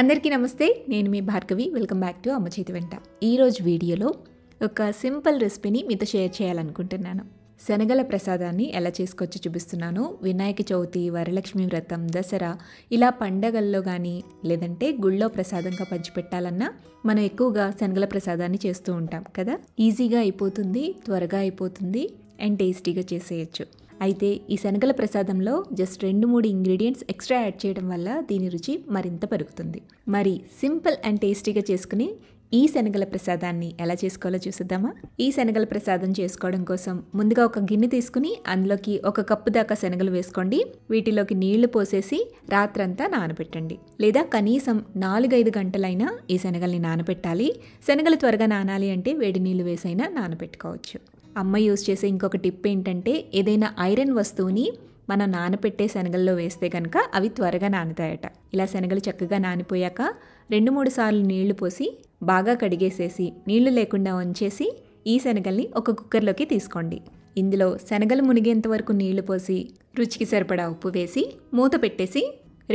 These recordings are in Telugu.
అందరికీ నమస్తే. నేను మీ భార్గవి. వెల్కమ్ బ్యాక్ టు అమ్మ చేతి వెంట. ఈరోజు వీడియోలో ఒక సింపుల్ రెసిపీని మీతో షేర్ చేయాలనుకుంటున్నాను. శనగల ప్రసాదాన్ని ఎలా చేసుకోవచ్చో చూపిస్తున్నాను. వినాయక చవితి, వరలక్ష్మి వ్రతం, దసరా ఇలా పండగల్లో కానీ లేదంటే గుళ్ళో ప్రసాదంగా పంచిపెట్టాలన్నా మనం ఎక్కువగా శనగల ప్రసాదాన్ని చేస్తూ ఉంటాం కదా. ఈజీగా అయిపోతుంది, త్వరగా అయిపోతుంది అండ్ టేస్టీగా చేసేయచ్చు. అయితే ఈ శనగల ప్రసాదంలో జస్ట్ 2-3 ఇంగ్రీడియంట్స్ ఎక్స్ట్రా యాడ్ చేయడం వల్ల దీని రుచి మరింత పెరుగుతుంది. మరి సింపుల్ అండ్ టేస్టీగా చేసుకుని ఈ శనగల ప్రసాదాన్ని ఎలా చేసుకోవాలో చూసిద్దామా. ఈ శనగల ప్రసాదం చేసుకోవడం కోసం ముందుగా ఒక గిన్నె తీసుకుని అందులోకి 1 కప్పు దాకా శనగలు వేసుకోండి. వీటిలోకి నీళ్లు పోసేసి రాత్రంతా నానబెట్టండి. లేదా కనీసం 4-5 గంటలైనా ఈ శనగల్ని నానబెట్టాలి. శనగలు త్వరగా నానాలి అంటే వేడి నీళ్లు వేసైనా నానబెట్టుకోవచ్చు. అమ్మ యూజ్ చేసే ఇంకొక టిప్ ఏంటంటే ఏదైనా ఐరన్ వస్తువుని మనం నానపెట్టే శనగల్లో వేస్తే కనుక అవి త్వరగా నానుతాయట. ఇలా శనగలు చక్కగా నానిపోయాక 2-3 సార్లు నీళ్లు పోసి బాగా కడిగేసేసి నీళ్లు లేకుండా ఉంచేసి ఈ శనగల్ని ఒక కుక్కర్లోకి తీసుకోండి. ఇందులో శనగలు మునిగేంత వరకు నీళ్లు పోసి రుచికి సరిపడా ఉప్పు వేసి మూత పెట్టేసి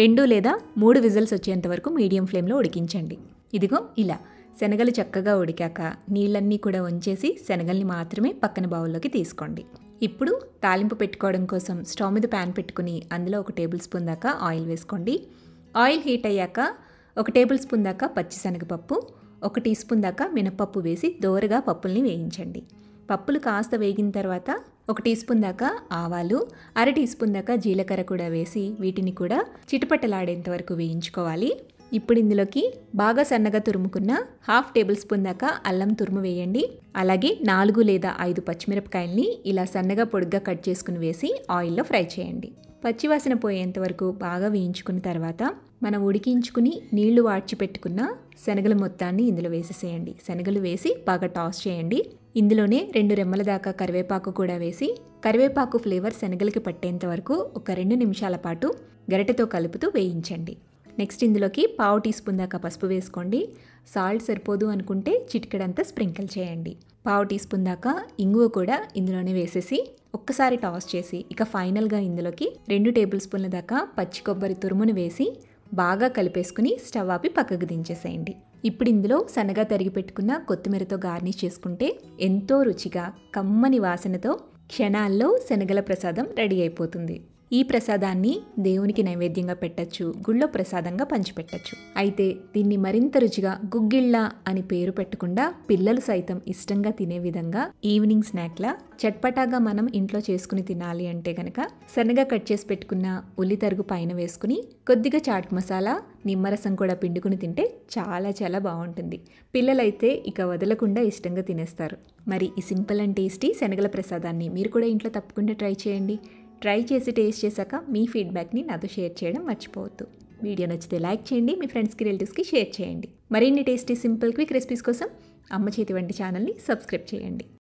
2 లేదా 3 విజిల్స్ వచ్చేంత వరకు మీడియం ఫ్లేమ్లో ఉడికించండి. ఇదిగో ఇలా శనగలు చక్కగా ఉడికాక నీళ్ళన్నీ కూడా ఉంచేసి శనగల్ని మాత్రమే పక్కన బౌల్లోకి తీసుకోండి. ఇప్పుడు తాలింపు పెట్టుకోవడం కోసం స్టవ్ మీద ప్యాన్ పెట్టుకుని అందులో 1 టేబుల్ స్పూన్ దాకా ఆయిల్ వేసుకోండి. ఆయిల్ హీట్ అయ్యాక 1 టేబుల్ స్పూన్ దాకా పచ్చిశనగపప్పు, 1 టీ స్పూన్ దాకా మినపప్పు వేసి దోరగా పప్పుల్ని వేయించండి. పప్పులు కాస్త వేగిన తర్వాత 1 టీ స్పూన్ దాకా ఆవాలు, 1/2 టీ స్పూన్ దాకా జీలకర్ర కూడా వేసి వీటిని కూడా చిటపటలాడేంత వరకు వేయించుకోవాలి. ఇప్పుడు ఇందులోకి బాగా సన్నగా తురుముకున్న 1/2 టేబుల్ స్పూన్ దాకా అల్లం తురుము వేయండి. అలాగే 4 లేదా 5 పచ్చిమిరపకాయల్ని ఇలా సన్నగా పొడుగ్గా కట్ చేసుకుని వేసి ఆయిల్లో ఫ్రై చేయండి. పచ్చివాసన పోయేంత వరకు బాగా వేయించుకున్న తర్వాత మనం ఉడికించుకుని నీళ్లు వాడ్చి పెట్టుకున్న శనగల మొత్తాన్ని ఇందులో వేసేసేయండి. శనగలు వేసి బాగా టాస్ చేయండి. ఇందులోనే 2 రెమ్మల దాకా కరివేపాకు కూడా వేసి కరివేపాకు ఫ్లేవర్ శనగలకి పట్టేంత వరకు ఒక 2 నిమిషాల పాటు గరిటెతో కలుపుతూ వేయించండి. నెక్స్ట్ ఇందులోకి 1/2 టీ స్పూన్ దాకా పసుపు వేసుకోండి. సాల్ట్ సరిపోదు అనుకుంటే చిటికెడంతా స్ప్రింకిల్ చేయండి. 1/2 టీ స్పూన్ దాకా ఇంగువ కూడా ఇందులోనే వేసేసి ఒక్కసారి టాస్ చేసి ఇక ఫైనల్గా ఇందులోకి 2 టేబుల్ స్పూన్ల దాకా పచ్చి కొబ్బరి తురుమును వేసి బాగా కలిపేసుకుని స్టవ్ ఆపి పక్కకు దించేసేయండి. ఇప్పుడు ఇందులో సన్నగా తరిగి పెట్టుకున్న కొత్తిమీరతో గార్నిష్ చేసుకుంటే ఎంతో రుచిగా కమ్మని వాసనతో క్షణాల్లో శనగల ప్రసాదం రెడీ అయిపోతుంది. ఈ ప్రసాదాన్ని దేవునికి నైవేద్యంగా పెట్టచ్చు, గుళ్ళో ప్రసాదంగా పంచిపెట్టచ్చు. అయితే దీన్ని మరింత రుచిగా గుగ్గిళ్ళ అని పేరు పెట్టకుండా పిల్లలు సైతం ఇష్టంగా తినే విధంగా ఈవినింగ్ స్నాక్లా చట్పటాగా మనం ఇంట్లో చేసుకుని తినాలి అంటే గనక సన్నగా కట్ చేసి పెట్టుకున్న ఉల్లి తరుగు పైన వేసుకుని కొద్దిగా చాట్ మసాలా, నిమ్మరసం కూడా పిండుకుని తింటే చాలా చాలా బాగుంటుంది. పిల్లలైతే ఇక వదలకుండా ఇష్టంగా తినేస్తారు. మరి ఈ సింపుల్ అండ్ టేస్టీ శనగల ప్రసాదాన్ని మీరు కూడా ఇంట్లో తప్పకుండా ట్రై చేయండి. ట్రై చేసి టేస్ట్ చేశాక మీ ఫీడ్బ్యాక్ని నాతో షేర్ చేయడం మర్చిపోవద్దు. వీడియో నచ్చితే లైక్ చేయండి, మీ ఫ్రెండ్స్కి రిలేటివ్స్కి షేర్ చేయండి. మరిన్ని టేస్టీ సింపుల్ క్విక్ రెసిపీస్ కోసం అమ్మ చేతి వంట ఛానల్ని సబ్స్క్రైబ్ చేయండి.